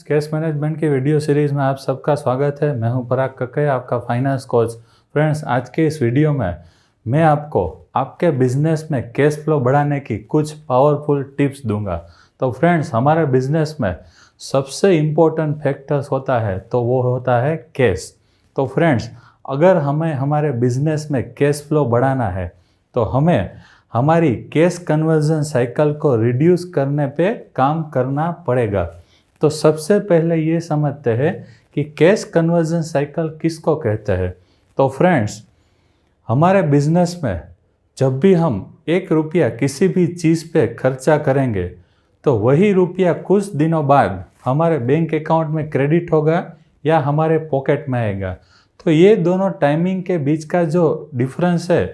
Cash management की video series में आप सबका स्वागत है। मैं हूं पराग कक्कैया, आपका फाइनेंस कोच। फ्रेंड्स, आज के इस वीडियो में मैं आपको आपके बिजनेस में कैश फ्लो बढ़ाने की कुछ पावरफुल टिप्स दूंगा। तो फ्रेंड्स, हमारे बिजनेस में सबसे इम्पोर्टेंट फैक्टर्स होता है तो वो होता है कैश। तो फ्रेंड्स, अगर हमें हमारे बिजनेस में कैश फ्लो बढ़ाना है तो हमें हमारी कैश कन्वर्जन साइकिल को रिड्यूस करने पे काम करना पड़ेगा। तो सबसे पहले ये समझते हैं कि कैश कन्वर्जन साइकिल किसको कहते हैं। तो फ्रेंड्स, हमारे बिजनेस में जब भी हम 1 रुपया किसी भी चीज़ पे खर्चा करेंगे तो वही रुपया कुछ दिनों बाद हमारे बैंक अकाउंट में क्रेडिट होगा या हमारे पॉकेट में आएगा। तो ये दोनों टाइमिंग के बीच का जो डिफरेंस है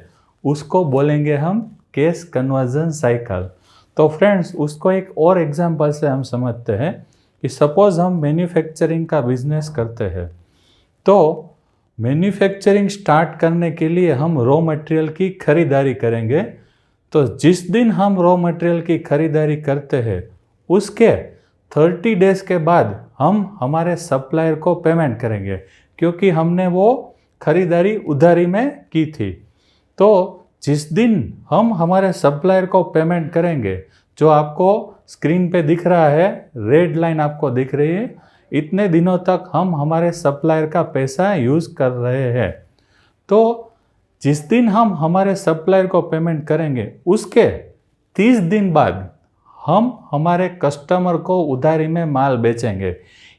उसको बोलेंगे हम कैश कन्वर्जन साइकिल। तो फ्रेंड्स, उसको एक और एग्जांपल से हम समझते हैं कि सपोज हम मैन्युफैक्चरिंग का बिजनेस करते हैं। तो मैन्युफैक्चरिंग स्टार्ट करने के लिए हम रॉ मटेरियल की खरीदारी करेंगे। तो जिस दिन हम रॉ मटेरियल की खरीदारी करते हैं उसके 30 डेज के बाद हम हमारे सप्लायर को पेमेंट करेंगे, क्योंकि हमने वो खरीदारी उधारी में की थी। तो जिस दिन हम हमारे सप्लायर को पेमेंट करेंगे, जो आपको स्क्रीन पे दिख रहा है, रेड लाइन आपको दिख रही है, इतने दिनों तक हम हमारे सप्लायर का पैसा यूज़ कर रहे हैं। तो जिस दिन हम हमारे सप्लायर को पेमेंट करेंगे उसके 30 दिन बाद हम हमारे कस्टमर को उधारी में माल बेचेंगे।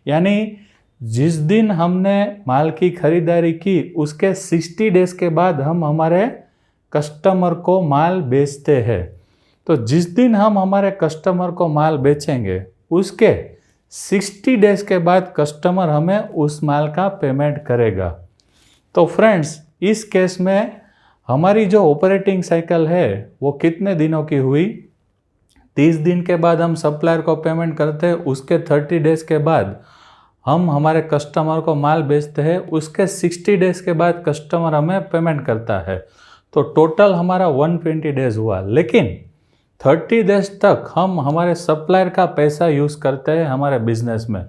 यानी जिस दिन हमने माल की खरीदारी की उसके 60 डेज के बाद हम हमारे कस्टमर को माल बेचते हैं। तो जिस दिन हम हमारे कस्टमर को माल बेचेंगे उसके 60 डेज के बाद कस्टमर हमें उस माल का पेमेंट करेगा। तो फ्रेंड्स, इस केस में हमारी जो ऑपरेटिंग साइकिल है वो कितने दिनों की हुई? 30 दिन के बाद हम सप्लायर को पेमेंट करते हैं, उसके 30 डेज के बाद हम हमारे कस्टमर को माल बेचते हैं, उसके 60 डेज के बाद कस्टमर हमें पेमेंट करता है। तो टोटल हमारा 120 डेज हुआ। लेकिन 30 डेज तक हम हमारे सप्लायर का पैसा यूज़ करते हैं हमारे बिजनेस में।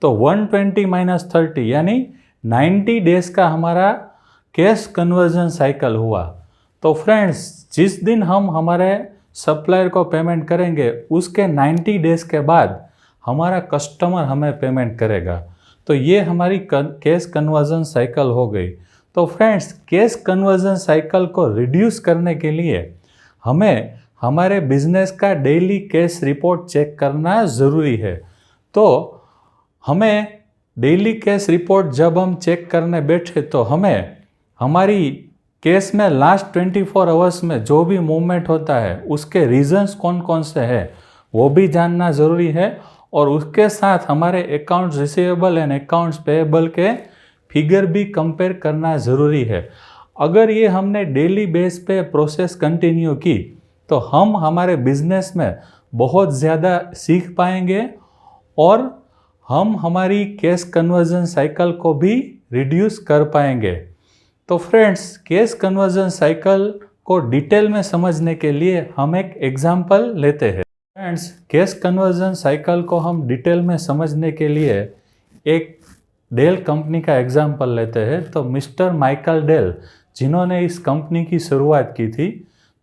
तो 120 - 30 यानी 90 डेज का हमारा कैश कन्वर्जन साइकिल हुआ। तो फ्रेंड्स, जिस दिन हम हमारे सप्लायर को पेमेंट करेंगे उसके 90 डेज के बाद हमारा कस्टमर हमें पेमेंट करेगा। तो ये हमारी कैश कन्वर्जन साइकिल हो गई। तो फ्रेंड्स, कैश कन्वर्जन साइकिल को रिड्यूस करने के लिए हमें हमारे बिजनेस का डेली कैश रिपोर्ट चेक करना ज़रूरी है। तो हमें डेली कैश रिपोर्ट जब हम चेक करने बैठे तो हमें हमारी केस में लास्ट 24 आवर्स में जो भी मूवमेंट होता है उसके रीजंस कौन कौन से हैं वो भी जानना ज़रूरी है। और उसके साथ हमारे accounts receivable and accounts payable के फिगर भी कंपेयर करना ज़रूरी है। अगर ये हमने डेली बेस पे प्रोसेस कंटिन्यू की तो हम हमारे बिजनेस में बहुत ज़्यादा सीख पाएंगे और हम हमारी कैश कन्वर्जन साइकिल को भी रिड्यूस कर पाएंगे। तो फ्रेंड्स, कैश कन्वर्जन साइकिल को डिटेल में समझने के लिए हम एक एग्जाम्पल लेते हैं। फ्रेंड्स, कैश कन्वर्जन साइकिल को हम डिटेल में समझने के लिए एक डेल कंपनी का एग्जाम्पल लेते हैं। तो मिस्टर माइकल डेल, जिन्होंने इस कंपनी की शुरुआत की थी,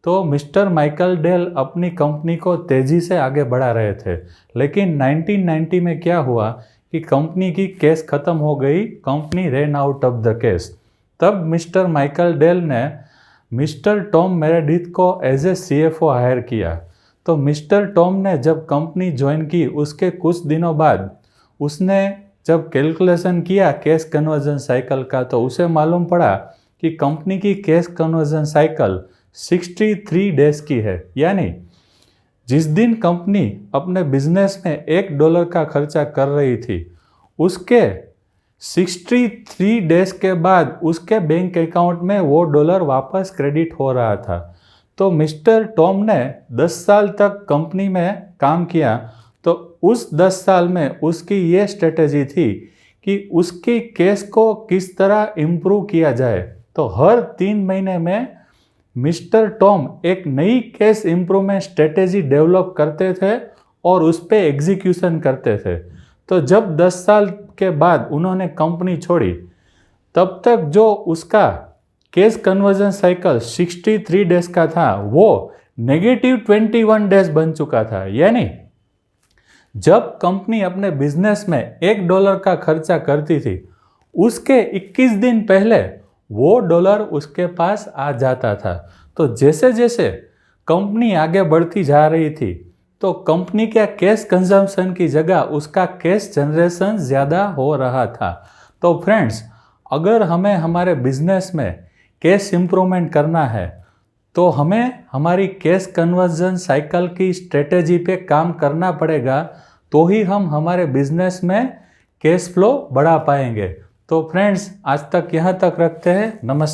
तो मिस्टर माइकल डेल अपनी कंपनी को तेज़ी से आगे बढ़ा रहे थे। लेकिन 1990 में क्या हुआ कि कंपनी की कैश ख़त्म हो गई, company rain out of the cash. तब मिस्टर माइकल डेल ने मिस्टर टॉम मेरेडिथ को एज ए CFO हायर किया। तो मिस्टर टॉम ने जब कंपनी ज्वाइन की उसके कुछ दिनों बाद उसने जब कैलकुलेशन किया कैश कन्वर्जन साइकिल का तो उसे मालूम पड़ा कि कंपनी की कैश कन्वर्जन साइकिल 63 डेज की है। यानी जिस दिन कंपनी अपने बिजनेस में $1 का खर्चा कर रही थी उसके 63 डेज के बाद उसके बैंक अकाउंट में वो डॉलर वापस क्रेडिट हो रहा था। तो मिस्टर टॉम ने 10 साल तक कंपनी में काम किया। तो उस 10 साल में उसकी ये स्ट्रेटेजी थी कि उसकी कैश को किस तरह इम्प्रूव किया जाए। तो हर 3 महीने में मिस्टर टॉम एक नई कैश इम्प्रूवमेंट स्ट्रेटेजी डेवलप करते थे और उस पर एग्जीक्यूशन करते थे। तो जब 10 साल के बाद उन्होंने कंपनी छोड़ी, तब तक जो उसका कैश कन्वर्जन साइकिल 63 डेज का था, वो -21 डेज बन चुका था। यानी जब कंपनी अपने बिजनेस में $1 का खर्चा करती थी, उसके 21 दिन पहले वो डॉलर उसके पास आ जाता था। तो जैसे जैसे कंपनी आगे बढ़ती जा रही थी, तो कंपनी के कैश कंजम्पशन की जगह उसका कैश जनरेशन ज़्यादा हो रहा था। तो फ्रेंड्स, अगर हमें हमारे बिजनेस में कैश इम्प्रूवमेंट करना है, तो हमें हमारी कैश कन्वर्जन साइकिल की स्ट्रेटेजी पे काम करना पड़ेगा, तो ही हम हमारे बिजनेस में कैश फ्लो बढ़ा पाएंगे। तो फ्रेंड्स, आज तक यहाँ तक रखते हैं। नमस्कार।